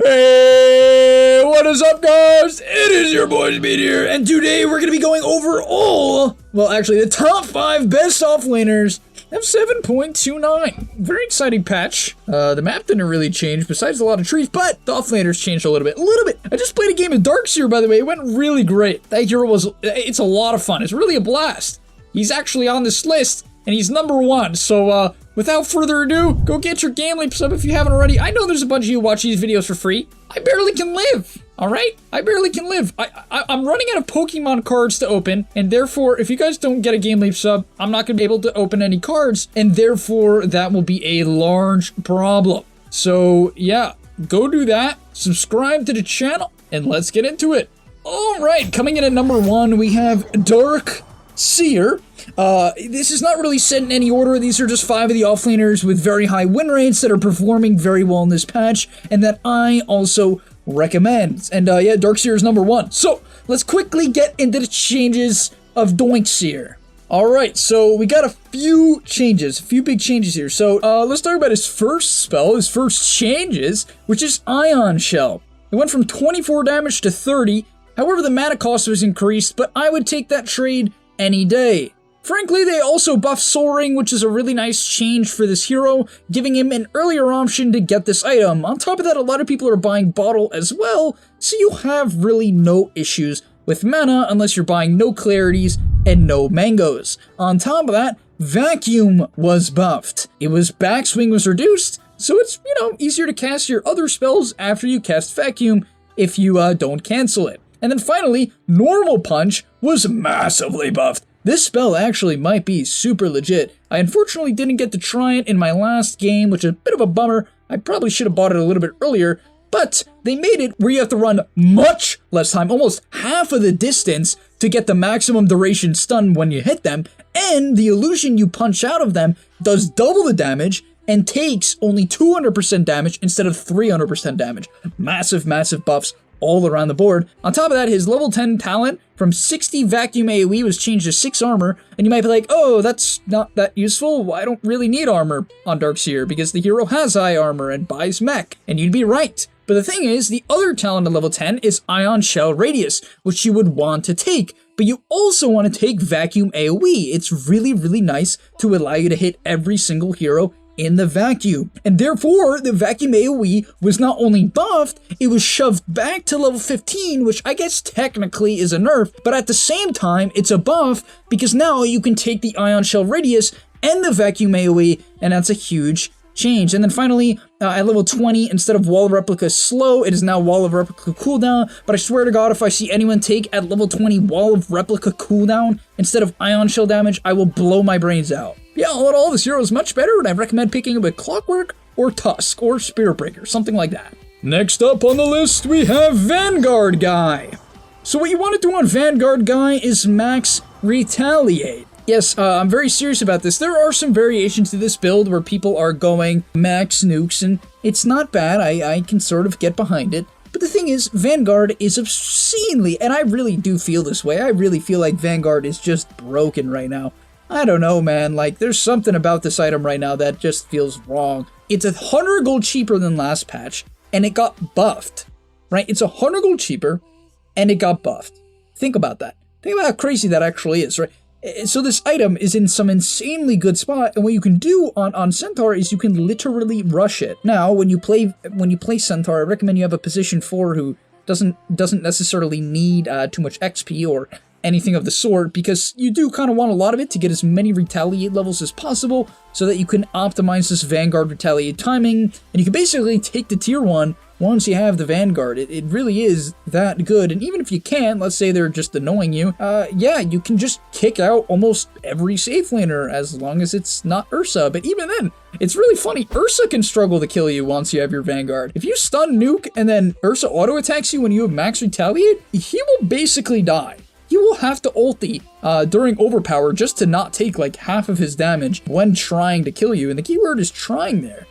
Hey, what is up, guys? It is your boy Speed here, and today we're gonna be going over the top 5 best offlaners of 7.29. Very exciting patch. The map didn't really change besides a lot of trees, but the offlaners changed a little bit. I just played a game of SEER, by the way. It went really great. That hero it's a lot of fun. It's really a blast. He's actually on this list, and he's #1. So, without further ado, go get your GAMELEAP sub if you haven't already. I know there's a bunch of you who watch these videos for free. I barely can live, alright? I barely can live. I'm running out of Pokemon cards to open, and therefore, if you guys don't get a GAMELEAP sub, I'm not going to be able to open any cards, and therefore, that will be a large problem. So, yeah, go do that, subscribe to the channel, and let's get into it. Alright, coming in at #1, we have Dark SEER. This is not really set in any order. These are just 5 of the offlaners with very high win rates that are performing very well in this patch, and that I also recommend. And yeah, Dark SEER is #1. So let's quickly get into the changes of Doink SEER. Alright, so we got a few big changes here. So let's talk about his first spell, his first changes, which is Ion Shell. It went from 24 damage to 30. However, the mana cost was increased, but I would take that trade any day. Frankly, they also buffed Soaring, which is a really nice change for this hero, giving him an earlier option to get this item. On top of that, a lot of people are buying Bottle as well, so you have really no issues with mana unless you're buying no Clarities and no Mangoes. On top of that, Vacuum was buffed. Backswing was reduced, so it's, easier to cast your other spells after you cast Vacuum if you don't cancel it. And then finally, Normal Punch was massively buffed. This spell actually might be super legit. I unfortunately didn't get to try it in my last game, which is a bit of a bummer. I probably should have bought it a little bit earlier, but they made it where you have to run much less time, almost half of the distance, to get the maximum duration stun when you hit them, and the illusion you punch out of them does double the damage and takes only 200% damage instead of 300% damage. Massive, massive buffs all around the board. On top of that, his level 10 talent from 60 vacuum AoE was changed to 6 armor, and you might be like, oh, that's not that useful. I don't really need armor on Dark SEER because the hero has high armor and buys mech, and you'd be right. But the thing is, the other talent at level 10 is Ion Shell Radius, which you would want to take, but you also want to take vacuum AoE. It's really, really nice to allow you to hit every single hero in the vacuum, and therefore the vacuum AoE was not only buffed, it was shoved back to level 15, which I guess technically is a nerf, but at the same time it's a buff because now you can take the Ion Shell Radius and the vacuum AoE, and that's a huge change. And then finally, at level 20, instead of Wall of Replica slow, it is now Wall of Replica cooldown, but I swear to God, if I see anyone take at level 20 Wall of Replica cooldown instead of Ion Shell damage, I will blow my brains out. Yeah, all in all, this hero is much better, and I recommend picking up a Clockwork or Tusk or Spirit Breaker, something like that. Next up on the list, we have Vanguard Guy. So what you want to do on Vanguard Guy is max Retaliate. Yes, I'm very serious about this. There are some variations to this build where people are going max nukes, and it's not bad. I can sort of get behind it. But the thing is, Vanguard is obscenely, and I really do feel this way, I really feel like Vanguard is just broken right now. I don't know, man, like, there's something about this item right now that just feels wrong. It's 100 gold cheaper than last patch, and it got buffed, right? It's 100 gold cheaper, and it got buffed. Think about that. Think about how crazy that actually is, right? So this item is in some insanely good spot, and what you can do on Centaur is you can literally rush it. Now, when you play Centaur, I recommend you have a position 4 who doesn't necessarily need too much XP or anything of the sort, because you do kind of want a lot of it to get as many Retaliate levels as possible so that you can optimize this Vanguard Retaliate timing, and you can basically take the tier 1 once you have the Vanguard. It really is that good, and even if you can't, let's say they're just annoying you, yeah, you can just kick out almost every safe laner as long as it's not Ursa, but even then, it's really funny, Ursa can struggle to kill you once you have your Vanguard. If you stun nuke and then Ursa auto-attacks you when you have max Retaliate, he will basically die. He will have to ulti during overpower just to not take like half of his damage when trying to kill you, and the keyword is trying there.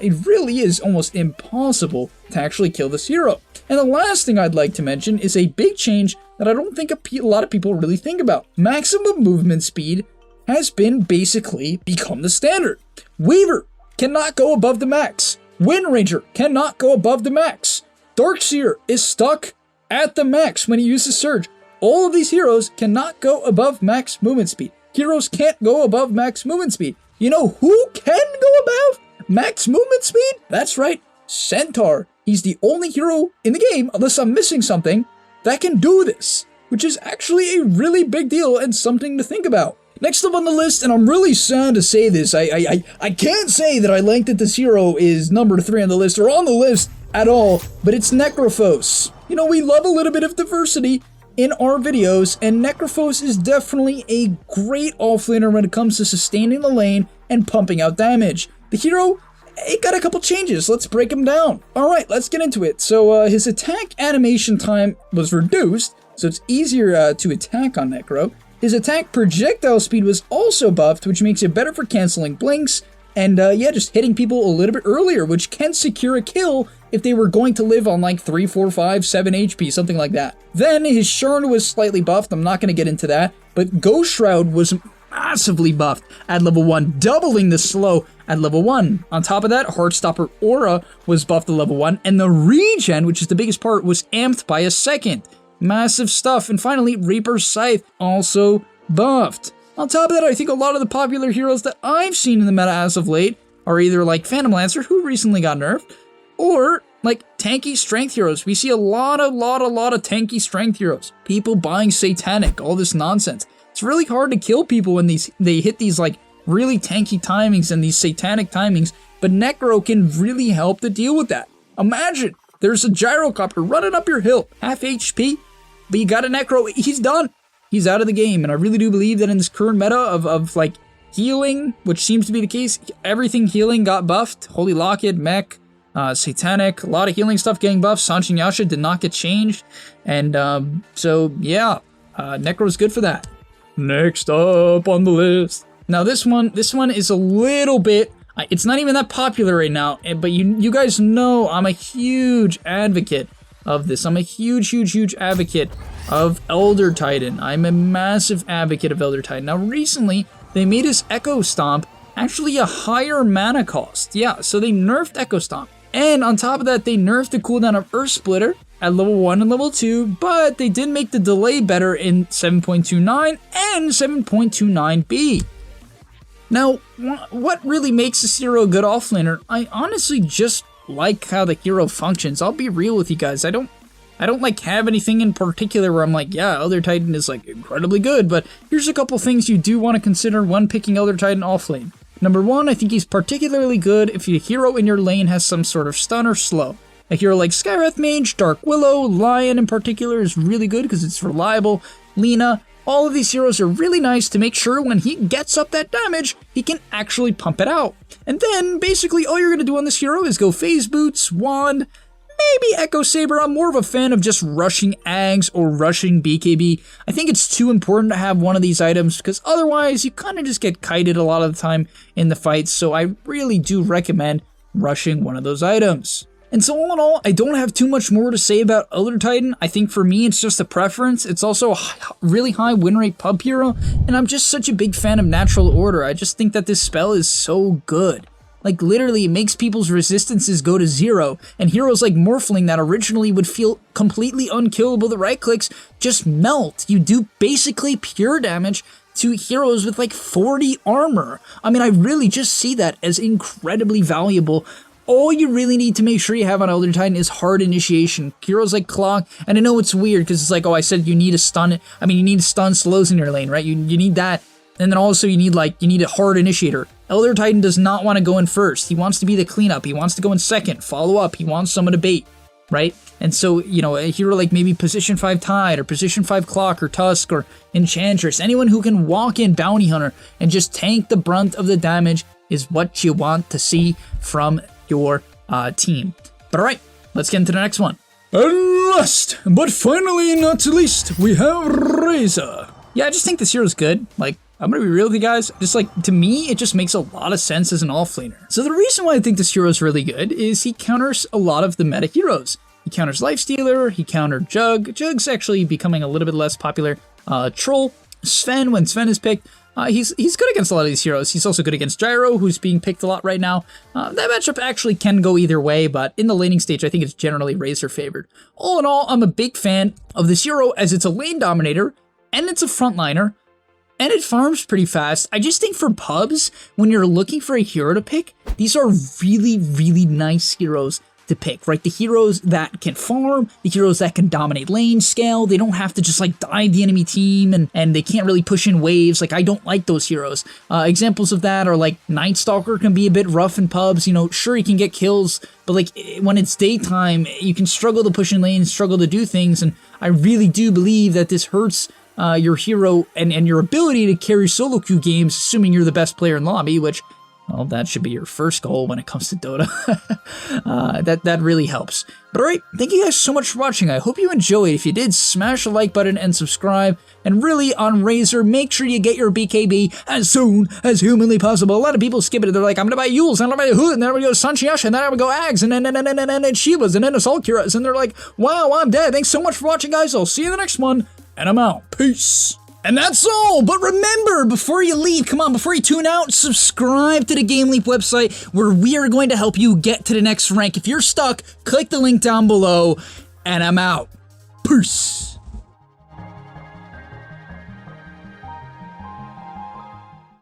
It really is almost impossible to actually kill this hero. And the last thing I'd like to mention is a big change that I don't think a lot of people really think about. Maximum movement speed has been basically become the standard. Weaver cannot go above the max. Wind Ranger cannot go above the max. Dark Seer is stuck at the max when he uses Surge. All of these heroes cannot go above max movement speed. Heroes can't go above max movement speed. You know who can go above max movement speed? That's right, Centaur. He's the only hero in the game, unless I'm missing something, that can do this, which is actually a really big deal and something to think about. Next up on the list, and I'm really sad to say this, I can't say that I like that this hero is number 3 on the list or on the list at all, but it's NECROPHOS. You know, we love a little bit of diversity in our videos, and NECROPHOS is definitely a great offlaner when it comes to sustaining the lane and pumping out damage. The hero, it got a couple changes. Let's break them down. Alright, let's get into it. So his attack animation time was reduced, so it's easier to attack on Necro. His attack projectile speed was also buffed, which makes it better for canceling blinks, and yeah, just hitting people a little bit earlier, which can secure a kill if they were going to live on like 3, 4, 5, 7 HP, something like that. Then his Shard was slightly buffed. I'm not going to get into that, but Ghost Shroud was massively buffed at level 1, doubling the slow at level 1. On top of that, Heartstopper Aura was buffed at level 1, and the regen, which is the biggest part, was amped by a second. Massive stuff. And finally, Reaper's Scythe also buffed. On top of that, I think a lot of the popular heroes that I've seen in the meta as of late are either like Phantom Lancer, who recently got nerfed, or like tanky strength heroes. We see a lot of tanky strength heroes. People buying Satanic, all this nonsense. It's really hard to kill people when they hit these like really tanky timings and these Satanic timings, but Necro can really help to deal with that. Imagine there's a Gyrocopter running up your hill, half HP, but you got a Necro, he's done. He's out of the game, and I really do believe that in this current meta of like healing, which seems to be the case, everything healing got buffed. Holy Locket, Mech, Satanic, a lot of healing stuff getting buffed. Sanshin Yasha did not get changed, and so yeah, Necro's good for that. Next up on the list. Now this one is a little bit, it's not even that popular right now, but you guys know I'm a huge advocate of this. I'm a huge advocate of Elder Titan. I'm a massive advocate of Elder Titan. Now recently, they made his Echo Stomp actually a higher mana cost. Yeah, so they nerfed Echo Stomp. And on top of that, they nerfed the cooldown of Earth Splitter at level 1 and level 2, but they did make the delay better in 7.29 and 7.29b. Now, what really makes this hero a good offlaner? I honestly just like how the hero functions. I'll be real with you guys. I don't like have anything in particular where I'm like, yeah, Elder Titan is like incredibly good, but here's a couple things you do want to consider when picking Elder Titan offlane. Number 1, I think he's particularly good if your hero in your lane has some sort of stun or slow. A hero like Skywrath Mage, Dark Willow, Lion in particular is really good because it's reliable. Lina, all of these heroes are really nice to make sure when he gets up that damage, he can actually pump it out. And then, basically, all you're going to do on this hero is go Phase Boots, Wand, maybe Echo Saber. I'm more of a fan of just rushing Ags or rushing BKB. I think it's too important to have one of these items because otherwise you kind of just get kited a lot of the time in the fights, so I really do recommend rushing one of those items. And so all in all, I don't have too much more to say about Elder Titan. I think for me, it's just a preference. It's also a really high win rate pub hero, and I'm just such a big fan of Natural Order. I just think that this spell is so good. Like, literally, it makes people's resistances go to 0, and heroes like Morphling that originally would feel completely unkillable to right clicks just melt. You do basically pure damage to heroes with like 40 armor. I mean, I really just see that as incredibly valuable. All you really need to make sure you have on Elder Titan is hard initiation. Heroes like Clock, and I know it's weird because it's like, oh, I said you need a stun. I mean, you need stun slows in your lane, right? You need that. And then also you need a hard initiator. Elder Titan does not want to go in first. He wants to be the cleanup. He wants to go in second, follow up. He wants someone to bait, right? And so, you know, a hero like maybe position 5 Tide or position 5 Clock or Tusk or Enchantress, anyone who can walk in Bounty Hunter and just tank the brunt of the damage is what you want to see from your team. But alright, let's get into the next one. And last, but finally not least, we have Razor. Yeah, I just think this hero's good. Like, I'm gonna be real with you guys, just like, to me, it just makes a lot of sense as an offlaner. So the reason why I think this hero is really good is he counters a lot of the meta heroes. He counters Lifestealer, he countered Jug. Jug's actually becoming a little bit less popular. Troll, Sven, when Sven is picked. He's good against a lot of these heroes. He's also good against Gyro, who's being picked a lot right now. That matchup actually can go either way, but in the laning stage, I think it's generally Razor favored. All in all, I'm a big fan of this hero as it's a lane dominator, and it's a frontliner, and it farms pretty fast. I just think for pubs, when you're looking for a hero to pick, these are really, really nice heroes to pick, right? The heroes that can farm, the heroes that can dominate lane scale, they don't have to just like dive the enemy team and they can't really push in waves. Like, I don't like those heroes. Examples of that are like Night Stalker can be a bit rough in pubs, you know, sure he can get kills, but like when it's daytime, you can struggle to push in lane, struggle to do things, and I really do believe that this hurts your hero and your ability to carry solo queue games, assuming you're the best player in lobby, which, well, that should be your first goal when it comes to Dota. That really helps. But alright, thank you guys so much for watching. I hope you enjoyed. If you did, smash the like button and subscribe. And really, on Razor, make sure you get your BKB as soon as humanly possible. A lot of people skip it. They're like, I'm gonna buy Yules, and I'm gonna buy Hood, and then I'm gonna go Sanchiasha, and then I'm gonna go Ags, and then Shivas, and then Assault Curas. And they're like, wow, I'm dead. Thanks so much for watching, guys. I'll see you in the next one, and I'm out. Peace. And that's all, but remember, before you leave, come on, before you tune out, subscribe to the GameLeap website, where we are going to help you get to the next rank. If you're stuck, click the link down below, and I'm out. Peace.